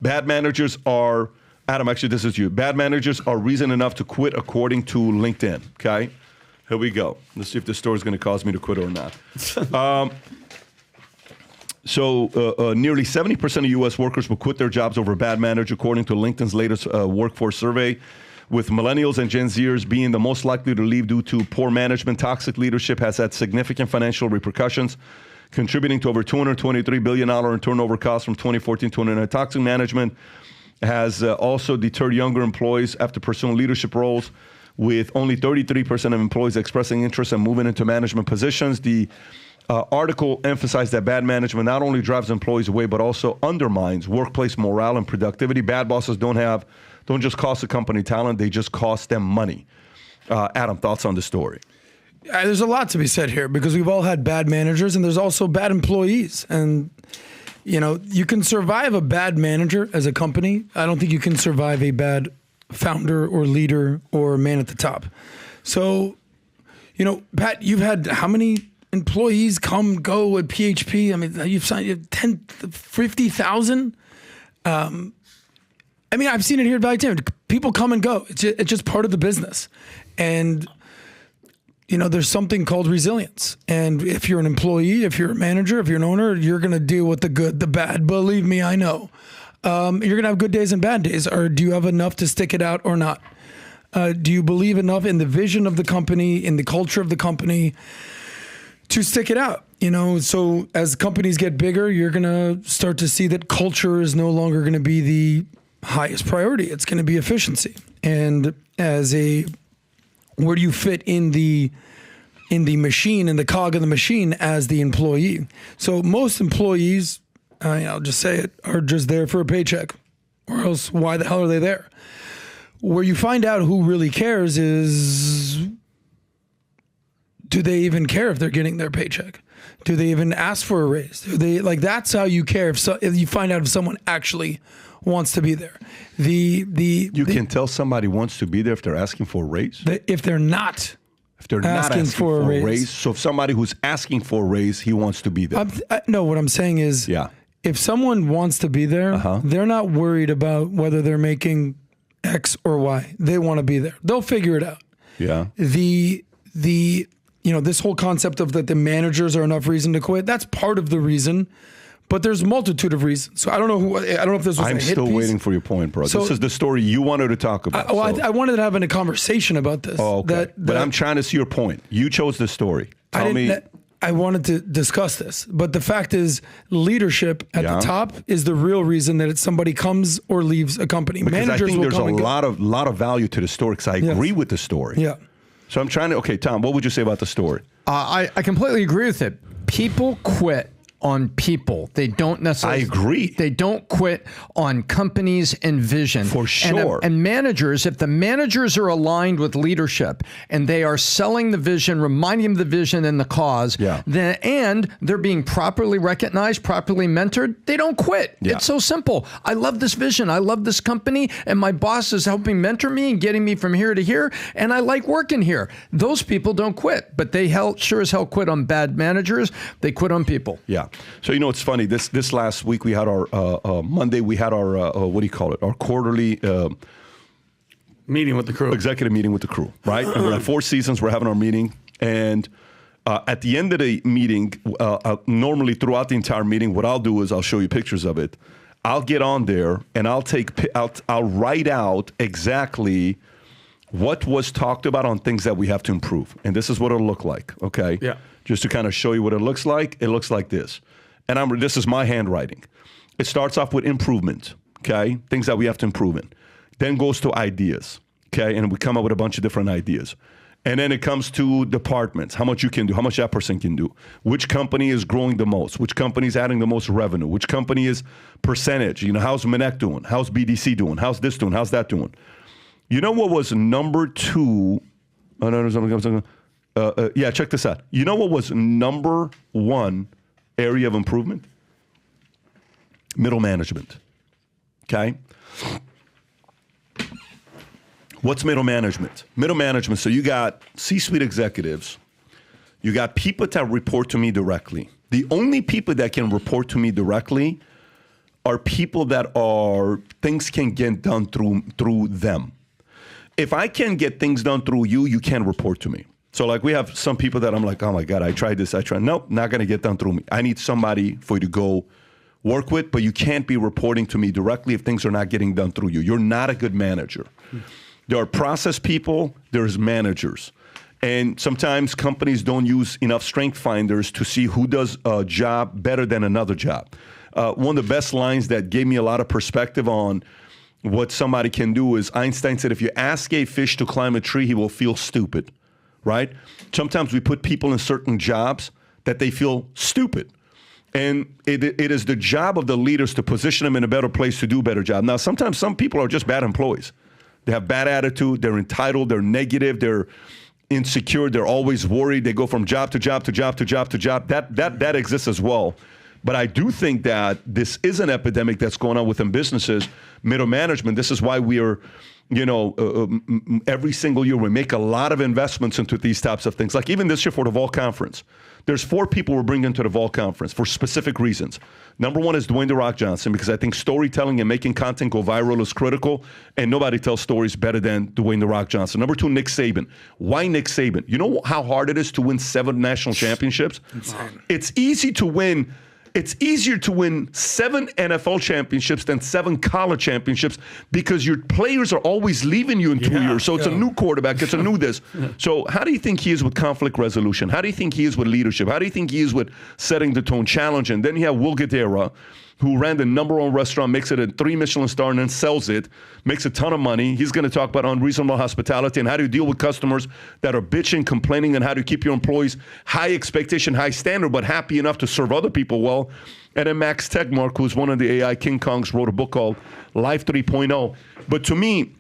Bad managers are, Adam, actually, this is you. Bad managers are reason enough to quit according to LinkedIn, okay? Here we go. Let's see if this story is going to cause me to quit or not. Nearly 70% of U.S. workers will quit their jobs over a bad manager, according to LinkedIn's latest workforce survey, with millennials and Gen Zers being the most likely to leave due to poor management. Toxic leadership has had significant financial repercussions, contributing to over $223 billion in turnover costs from 2014 to 2019. Toxic management has also deterred younger employees after pursuing leadership roles, with only 33% of employees expressing interest in moving into management positions. The article emphasized that bad management not only drives employees away, but also undermines workplace morale and productivity. Bad bosses don't just cost the company talent, they just cost them money. Adam, thoughts on the story? There's a lot to be said here because we've all had bad managers and there's also bad employees. And, you can survive a bad manager as a company. I don't think you can survive a bad founder or leader or man at the top. So, Pat, you've had how many employees come, go at PHP? I mean, you've signed 10, 50,000. I've seen it here at Valuetainment. People come and go. It's just part of the business. And, there's something called resilience. And if you're an employee, if you're a manager, if you're an owner, you're going to deal with the good, the bad. Believe me, I know. You're going to have good days and bad days. Or do you have enough to stick it out or not? Do you believe enough in the vision of the company, in the culture of the company to stick it out? So as companies get bigger, you're going to start to see that culture is no longer going to be the highest priority. It's going to be efficiency. And where do you fit in the machine, in the cog of the machine as the employee? So most employees, I'll just say it, are just there for a paycheck, or else why the hell are they there? Where you find out who really cares is, do they even care if they're getting their paycheck? Do they even ask for a raise? That's how you care if you find out if someone actually wants to be there. You can tell somebody wants to be there if they're asking for a raise? If they're not asking for a raise. So if somebody who's asking for a raise, he wants to be there. No, what I'm saying is, if someone wants to be there, they're not worried about whether they're making X or Y. They want to be there. They'll figure it out. Yeah. This whole concept of that the managers are enough reason to quit, that's part of the reason. But there's a multitude of reasons. So I don't know if this was I'm a hit still piece. Waiting for your point, bro. So, this is the story you wanted to talk about. I wanted to have a conversation about this. Oh, okay. But I'm trying to see your point. You chose this story. Tell me. I wanted to discuss this. But the fact is, leadership at the top is the real reason that somebody comes or leaves a company. Because Managers I think will there's come a lot of value to the story because I agree with the story. Yeah. So I'm trying to, okay, Tom, what would you say about the story? I completely agree with it. People quit on people. They don't necessarily. I agree. They don't quit on companies and vision. For sure. And managers, if the managers are aligned with leadership and they are selling the vision, reminding them of the vision and the cause, and they're being properly recognized, properly mentored, they don't quit. Yeah. It's so simple. I love this vision. I love this company, and my boss is helping mentor me and getting me from here to here, and I like working here. Those people don't quit, but they sure as hell quit on bad managers. They quit on people. Yeah. So, it's funny. This last week we had our Monday. We had our what do you call it? Our quarterly meeting with the crew. Executive meeting with the crew. Right. And we're at Four Seasons. We're having our meeting, and at the end of the meeting, normally throughout the entire meeting, what I'll do is I'll show you pictures of it. I'll get on there and I'll write out exactly what was talked about on things that we have to improve, and this is what it'll look like. Okay. Yeah. Just to kind of show you what it looks like this. And this is my handwriting. It starts off with improvement, okay? Things that we have to improve in. Then goes to ideas, okay? And we come up with a bunch of different ideas. And then it comes to departments, how much you can do, how much that person can do. Which company is growing the most? Which company is adding the most revenue? Which company is percentage? How's Minek doing? How's BDC doing? How's this doing? How's that doing? You know what was number two? Check this out. You know what was number one area of improvement? Middle management. Okay? What's middle management? Middle management, so you got C-suite executives. You got people that report to me directly. The only people that can report to me directly are people that things can get done through them. If I can get things done through you, you can't report to me. So like we have some people that I'm like, oh my God, I tried this, nope, not going to get done through me. I need somebody for you to go work with, but you can't be reporting to me directly if things are not getting done through you. You're not a good manager. There are process people, there's managers. And sometimes companies don't use enough strength finders to see who does a job better than another job. One of the best lines that gave me a lot of perspective on what somebody can do is Einstein said, if you ask a fish to climb a tree, he will feel stupid, right? Sometimes we put people in certain jobs that they feel stupid. And it is the job of the leaders to position them in a better place to do a better job. Now, sometimes some people are just bad employees. They have bad attitude, they're entitled, they're negative, they're insecure, they're always worried. They go from job to job to job to job to job. That exists as well. But I do think that this is an epidemic that's going on within businesses, middle management. This is why we are, every single year we make a lot of investments into these types of things. Like even this year for the Vol Conference, there's 4 people we're bringing to the Vol Conference for specific reasons. Number 1 is Dwayne "The Rock" Johnson, because I think storytelling and making content go viral is critical, and nobody tells stories better than Dwayne "The Rock" Johnson. Number 2, Nick Saban. Why Nick Saban? You know how hard it is to win 7 national championships? Insane. It's easy to win. It's easier to win 7 NFL championships than 7 college championships because your players are always leaving you in 2 years. So it's a new quarterback. It's a new this. So how do you think he is with conflict resolution? How do you think he is with leadership? How do you think he is with setting the tone, challenging? Then you have Will Guidara, who ran the #1 restaurant, makes it a 3 Michelin star, and then sells it, makes a ton of money. He's going to talk about unreasonable hospitality and how do you deal with customers that are bitching, complaining, and how do you keep your employees high expectation, high standard, but happy enough to serve other people well. And then Max Tegmark, who's one of the AI King Kongs, wrote a book called Life 3.0. But to me,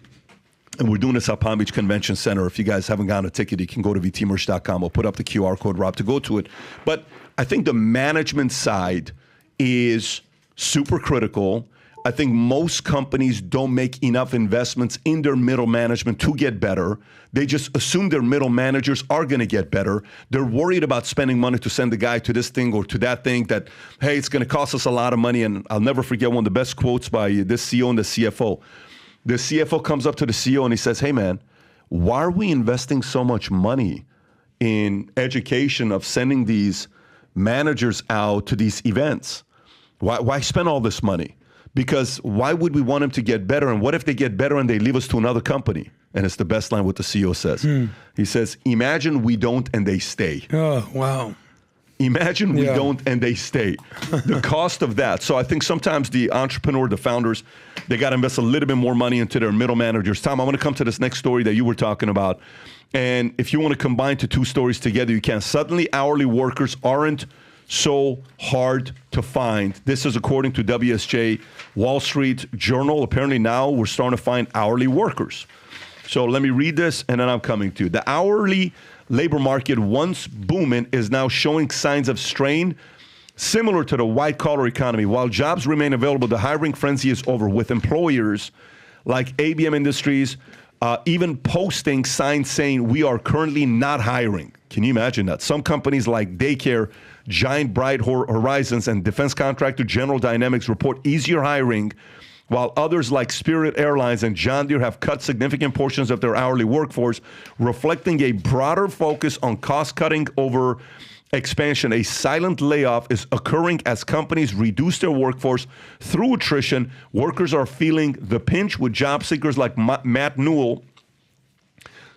and we're doing this at Palm Beach Convention Center. If you guys haven't gotten a ticket, you can go to vtmerch.com. I'll put up the QR code, Rob, to go to it. But I think the management side is super critical. I think most companies don't make enough investments in their middle management to get better. They just assume their middle managers are going to get better. They're worried about spending money to send the guy to this thing or to that thing that, hey, it's going to cost us a lot of money. And I'll never forget one of the best quotes by this CEO and the CFO. The CFO comes up to the CEO and he says, hey, man, why are we investing so much money in education of sending these managers out to these events? Why spend all this money? Because why would we want them to get better? And what if they get better and they leave us to another company? And it's the best line what the CEO says. He says, imagine we don't and they stay. Oh, wow. Imagine we don't and they stay. The cost of that. So I think sometimes the entrepreneur, the founders, they got to invest a little bit more money into their middle managers. Tom, I want to come to this next story that you were talking about. And if you want to combine the 2 stories together, you can. Suddenly, hourly workers aren't so hard to find. This is according to WSJ, Wall Street Journal. Apparently now we're starting to find hourly workers. So let me read this and then I'm coming to you. The hourly labor market, once booming, is now showing signs of strain, similar to the white-collar economy. While jobs remain available, the hiring frenzy is over, with employers like ABM Industries even posting signs saying we are currently not hiring. Can you imagine that? Some companies like daycare, Giant Bright Horizons, and defense contractor General Dynamics report easier hiring, while others like Spirit Airlines and John Deere have cut significant portions of their hourly workforce, reflecting a broader focus on cost-cutting over expansion. A silent layoff is occurring as companies reduce their workforce through attrition. Workers are feeling the pinch, with job seekers like Matt Newell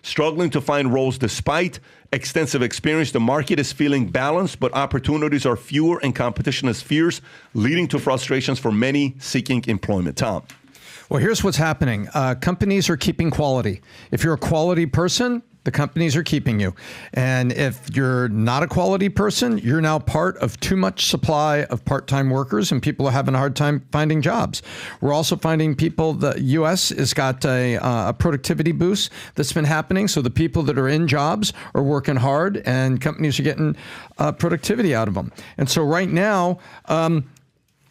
struggling to find roles despite extensive experience. The market is feeling balanced, but opportunities are fewer and competition is fierce, leading to frustrations for many seeking employment. Tom. Well, here's what's happening. Companies are keeping quality. If you're a quality person, the companies are keeping you. And if you're not a quality person, you're now part of too much supply of part-time workers, and people are having a hard time finding jobs. We're also finding people, the U.S. has got a productivity boost that's been happening. So the people that are in jobs are working hard, and companies are getting productivity out of them. And so right now,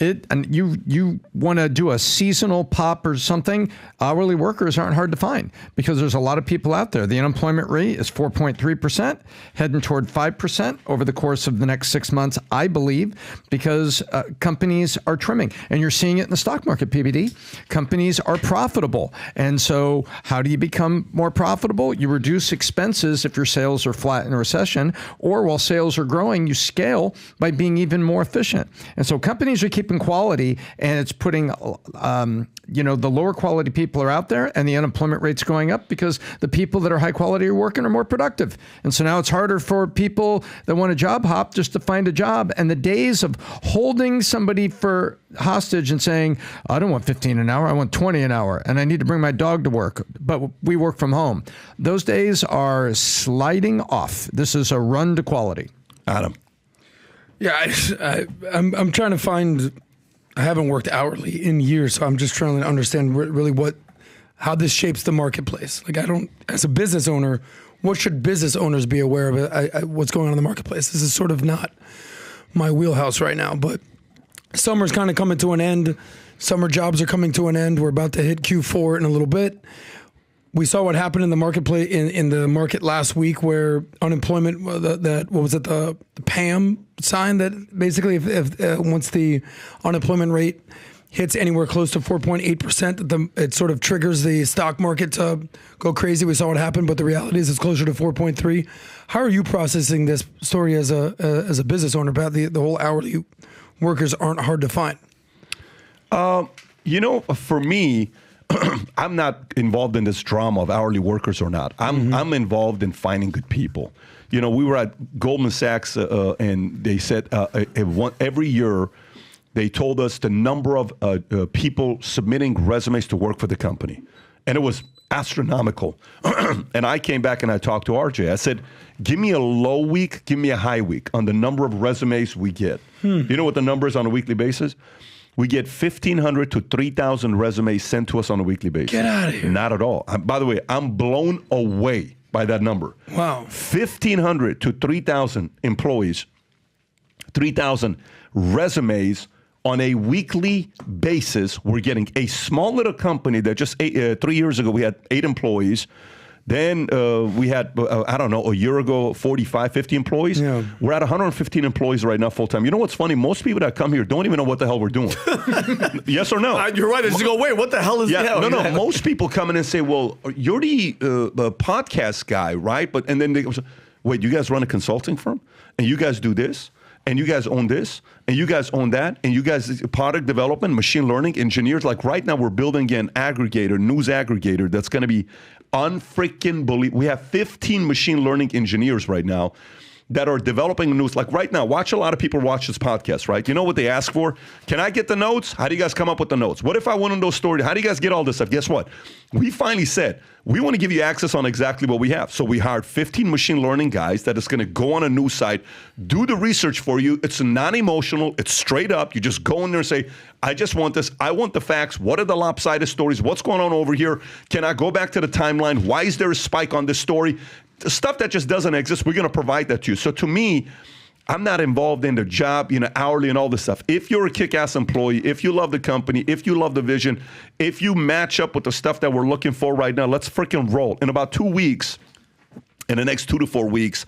And you want to do a seasonal pop or something, hourly workers aren't hard to find because there's a lot of people out there. The unemployment rate is 4.3%, heading toward 5% over the course of the next 6 months, I believe, because companies are trimming. And you're seeing it in the stock market, PBD. Companies are profitable. And so how do you become more profitable? You reduce expenses if your sales are flat in a recession, or while sales are growing, you scale by being even more efficient. And so companies are keeping quality, and it's putting, the lower quality people are out there, and the unemployment rate's going up because the people that are high quality are working are more productive. And so now it's harder for people that want a job hop just to find a job. And the days of holding somebody for hostage and saying, I don't want 15 an hour, I want 20 an hour, and I need to bring my dog to work, but we work from home. Those days are sliding off. This is a run to quality. Adam. Yeah, I'm trying to find. I haven't worked hourly in years, so I'm just trying to understand really how this shapes the marketplace. Like, as a business owner, what should business owners be aware of? What's going on in the marketplace? This is sort of not my wheelhouse right now, but summer's kind of coming to an end. Summer jobs are coming to an end. We're about to hit Q4 in a little bit. We saw what happened in the marketplace in the market last week, where unemployment, the PAM sign that basically if once the unemployment rate hits anywhere close to 4.8%, it sort of triggers the stock market to go crazy. We saw what happened, but the reality is it's closer to 4.3. How are you processing this story as a business owner about the whole hourly workers aren't hard to find? For me, I'm not involved in this drama of hourly workers or not. I'm involved in finding good people. We were at Goldman Sachs and they said every year they told us the number of people submitting resumes to work for the company. And it was astronomical. And I came back and I talked to RJ. I said, give me a low week, give me a high week on the number of resumes we get. You know what the number is on a weekly basis? We get 1,500 to 3,000 resumes sent to us on a weekly basis. Get out of here. Not at all. By the way, I'm blown away by that number. Wow. 1,500 to 3,000 employees, 3,000 resumes on a weekly basis. We're getting a small little company that just 3 years ago, we had 8 employees. Then we had, a year ago, 45, 50 employees. Yeah. We're at 115 employees right now full-time. You know what's funny? Most people that come here don't even know what the hell we're doing. Yes or no? You're right. I just go, wait, what the hell is that? No. Most people come in and say, well, you're the podcast guy, right? And then they go, wait, you guys run a consulting firm? And you guys do this? And you guys own this, and you guys own that, and you guys product development, machine learning, engineers. Like right now, we're building an aggregator, news aggregator that's going to be unfreaking believable. We have 15 machine learning engineers right now that are developing news. Like right now, watch a lot of people watch this podcast, right? You know what they ask for? Can I get the notes? How do you guys come up with the notes? What if I went on those stories? How do you guys get all this stuff? Guess what? We finally said, we want to give you access on exactly what we have. So we hired 15 machine learning guys that is going to go on a news site, do the research for you. It's non-emotional. It's straight up. You just go in there and say, I just want this. I want the facts. What are the lopsided stories? What's going on over here? Can I go back to the timeline? Why is there a spike on this story? The stuff that just doesn't exist, we're going to provide that to you. So to me, I'm not involved in the job, hourly and all this stuff. If you're a kick-ass employee, if you love the company, if you love the vision, if you match up with the stuff that we're looking for right now, let's freaking roll. In about 2 weeks, in the next 2 to 4 weeks,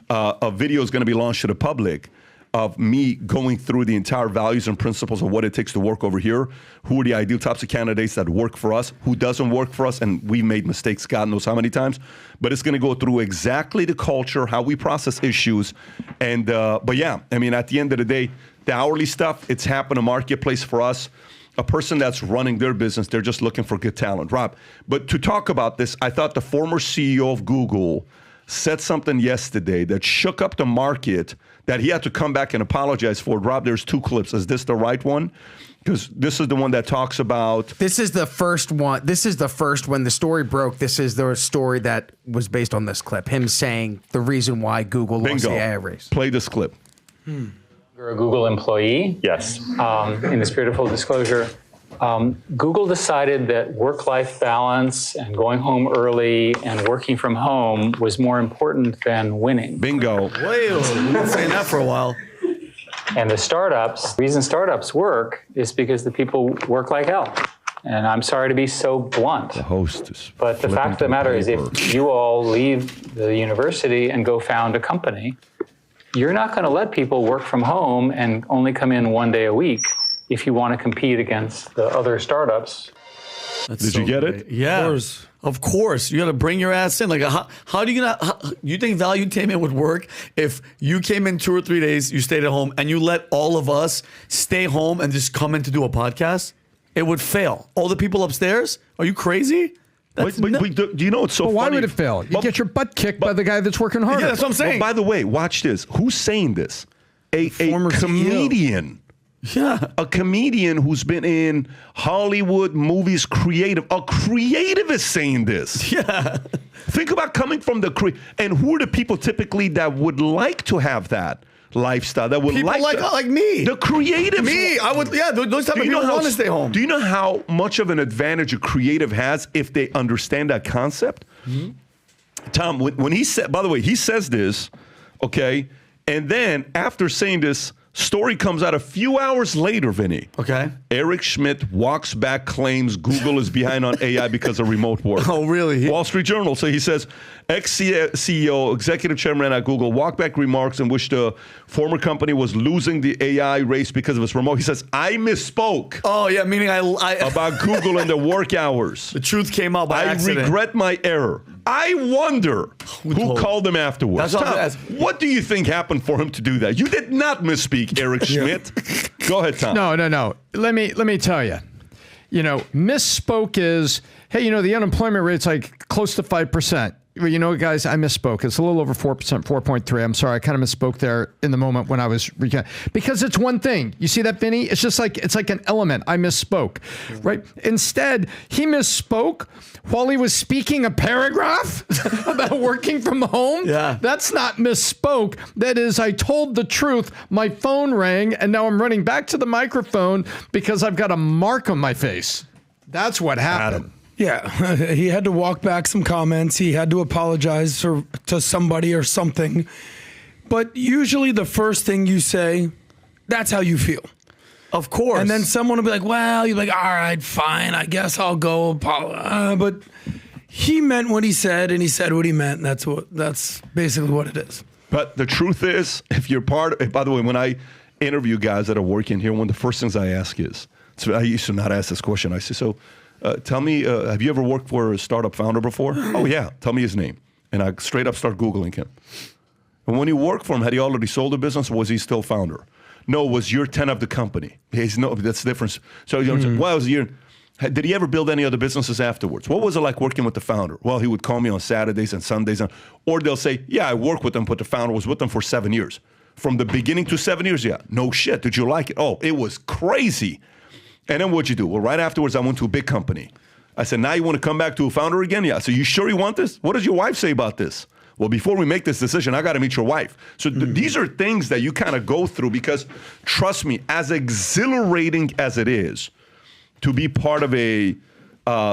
a video is going to be launched to the public of me going through the entire values and principles of what it takes to work over here, who are the ideal types of candidates that work for us, who doesn't work for us, and we've made mistakes, God knows how many times, but it's gonna go through exactly the culture, how we process issues, and but yeah, I mean, at the end of the day, the hourly stuff, it's happened a marketplace for us. A person that's running their business, they're just looking for good talent. Rob, but to talk about this, I thought the former CEO of Google said something yesterday that shook up the market that he had to come back and apologize for. Rob, there's 2 clips. Is this the right one? Because this is the one that talks about... This is the first one. This is the first, when the story broke, this is the story that was based on this clip. Him saying the reason why Google lost the AI race. Play this clip. You're a Google employee? Yes. In the spirit of full disclosure, Google decided that work-life balance and going home early and working from home was more important than winning. Bingo. Wait, we've been saying that for a while. And the reason startups work is because the people work like hell. And I'm sorry to be so blunt. The host is But the fact of the matter is, if you all leave the university and go found a company, you're not going to let people work from home and only come in 1 day a week if you want to compete against the other startups. Did you get it? Yeah. Of course. You got to bring your ass in. Like, how do you think Valuetainment would work if you came in 2 or 3 days, you stayed at home, and you let all of us stay home and just come in to do a podcast? It would fail. All the people upstairs? Are you crazy? Do you know what's so funny? Why would it fail? You get your butt kicked by the guy that's working harder. Yeah, that's what I'm saying. By the way, watch this. Who's saying this? A comedian. Yeah. A comedian who's been in Hollywood movies, creative. A creative is saying this. Yeah. Think about coming from and who are the people typically that would like to have that lifestyle? That would people like me. The creative. Me. I would. Yeah. Those type of people want to stay home. Do you know how much of an advantage a creative has if they understand that concept? Mm-hmm. Tom, when he said, by the way, he says this, okay, and then after saying this, story comes out a few hours later, Vinny. Okay. Eric Schmidt walks back, claims Google is behind on AI because of remote work. Oh, really? Wall Street Journal. So he says, ex-CEO, executive chairman at Google, walked back remarks in which the former company was losing the AI race because of its remote. He says, I misspoke. Oh, yeah, meaning I about Google and the work hours. The truth came out by accident. I regret my error. I wonder who called him afterwards. Tom, what do you think happened for him to do that? You did not misspeak, Eric Schmidt. Go ahead, Tom. No. Let me tell you. Misspoke is, hey, the unemployment rate's like close to 5%. Well, guys, I misspoke. It's a little over 4%, 4.3. I'm sorry. I kind of misspoke there in the moment when I was because it's one thing. You see that, Vinny? It's just like, it's like an element. I misspoke, right? Instead, he misspoke while he was speaking a paragraph about working from home. Yeah. That's not misspoke. That is, I told the truth. My phone rang, and now I'm running back to the microphone because I've got a mark on my face. That's what happened. Adam. Yeah, he had to walk back some comments. He had to apologize to somebody or something. But usually the first thing you say, that's how you feel. Of course. And then someone will be like, well, you're like, all right, fine, I guess I'll go apologize. But he meant what he said, and he said what he meant. And that's basically what it is. But the truth is, if you're by the way, when I interview guys that are working here, one of the first things I ask is, so I used to not ask this question. I say, so tell me, have you ever worked for a startup founder before? Oh, yeah. Tell me his name. And I straight up start Googling him. And when you work for him, had he already sold a business, or was he still founder? No, was year 10 of the company. That's the difference. So, well, it was a year. Did he ever build any other businesses afterwards? What was it like working with the founder? Well, he would call me on Saturdays and Sundays. Or they'll say, yeah, I worked with them, but the founder was with them for 7 years. From the beginning to 7 years, yeah. No shit. Did you like it? Oh, it was crazy. And then what'd you do? Well, right afterwards, I went to a big company. I said, now you want to come back to a founder again? Yeah. So you sure you want this? What does your wife say about this? Well, before we make this decision, I got to meet your wife. So these are things that you kind of go through because, trust me, as exhilarating as it is to be part of a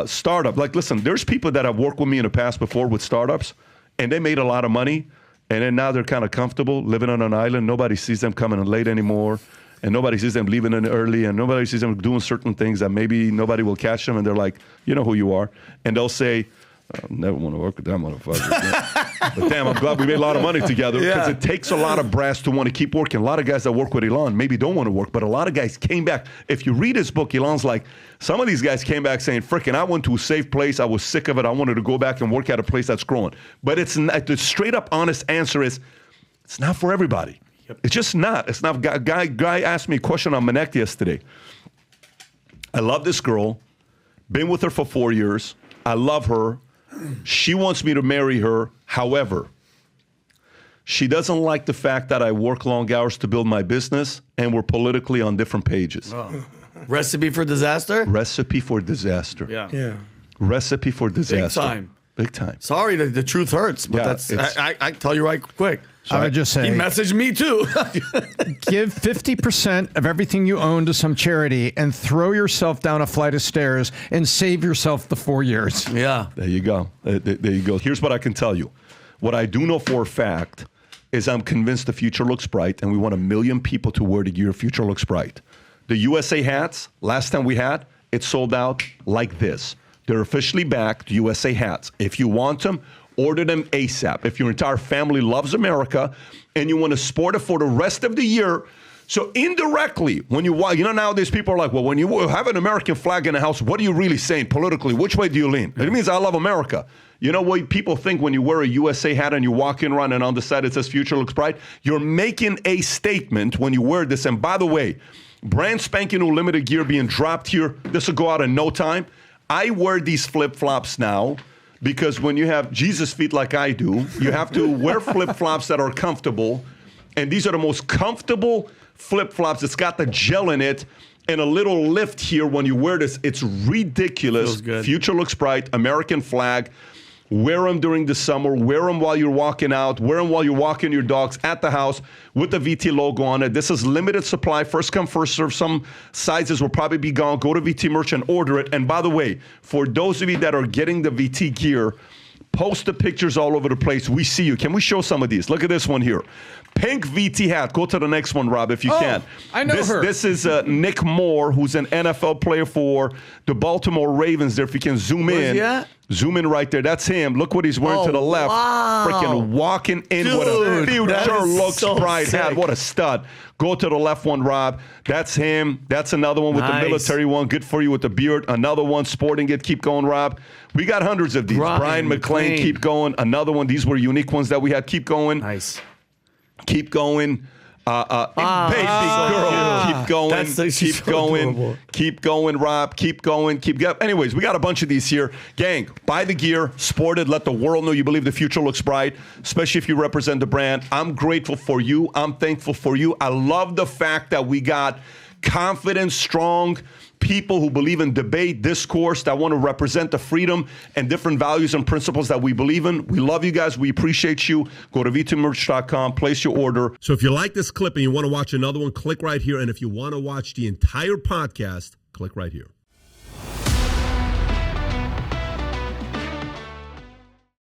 startup, like, listen, there's people that have worked with me in the past before with startups, and they made a lot of money, and then now they're kind of comfortable living on an island. Nobody sees them coming in late anymore, and nobody sees them leaving in early, and nobody sees them doing certain things that maybe nobody will catch them, and they're like, you know who you are. And they'll say, I never want to work with that motherfucker. But damn, I'm glad we made a lot of money together because it takes a lot of brass to want to keep working. A lot of guys that work with Elon maybe don't want to work, but a lot of guys came back. If you read his book, Elon's like, some of these guys came back saying, frickin', I went to a safe place. I was sick of it. I wanted to go back and work at a place that's growing. But it's not, the straight up honest answer is, it's not for everybody. Yep. It's just not. It's not. Guy asked me a question on Connect yesterday. I love this girl. Been with her for 4 years. I love her. She wants me to marry her. However, she doesn't like the fact that I work long hours to build my business and we're politically on different pages. Oh. Recipe for disaster? Recipe for disaster. Yeah. Recipe for disaster. Big time. Big time. Sorry, the truth hurts, but I tell you right quick. So I would just say, he messaged me too. Give 50% of everything you own to some charity and throw yourself down a flight of stairs and save yourself the 4 years. Yeah. There you go. There you go. Here's what I can tell you. What I do know for a fact is I'm convinced the future looks bright, and we want 1 million people to wear the gear future looks bright. The USA hats, last time we had, it sold out like this. They're officially back, the USA hats. If you want them, order them ASAP. If your entire family loves America and you want to sport it for the rest of the year, so indirectly, when you nowadays people are like, well, when you have an American flag in the house, what are you really saying politically? Which way do you lean? It means I love America. You know what people think when you wear a USA hat and you're walking around and on the side it says future looks bright? You're making a statement when you wear this. And by the way, brand spanking new limited gear being dropped here. This will go out in no time. I wear these flip-flops now because when you have Jesus feet like I do, you have to wear flip-flops that are comfortable. And these are the most comfortable flip-flops. It's got the gel in it and a little lift here when you wear this. It's ridiculous. Feels good. Future looks bright. American flag. Wear them during the summer. Wear them while you're walking out. Wear them while you're walking your dogs at the house with the VT logo on it. This is limited supply. First come, first serve. Some sizes will probably be gone. Go to VT Merch and order it. And by the way, for those of you that are getting the VT gear, post the pictures all over the place. We see you. Can we show some of these? Look at this one here. Pink VT hat. Go to the next one, Rob, if you can. I know her. This is Nick Moore, who's an NFL player for the Baltimore Ravens there. If you can zoom in. Yeah. Zoom in right there. That's him. Look what he's wearing to the left. Wow. Freaking walking in with a future looks so bright sick. hat. What a stud. Go to the left one, Rob. That's him. That's another one with the military one. Good for you with the beard. Another one sporting it. Keep going, Rob. We got hundreds of these. Brian McClain, keep going. Another one. These were unique ones that we had. Keep going. Nice. Keep going. Baby girl, keep going, keep going, adorable. Keep going, Rob, keep going, keep going. Anyways, we got a bunch of these here. Gang, buy the gear, sport it, let the world know you believe the future looks bright, especially if you represent the brand. I'm grateful for you. I'm thankful for you. I love the fact that we got confident, strong people who believe in debate, discourse, that want to represent the freedom and different values and principles that we believe in. We love you guys. We appreciate you. Go to v2merch.com, place your order. So if you like this clip and you want to watch another one, click right here. And if you want to watch the entire podcast, click right here.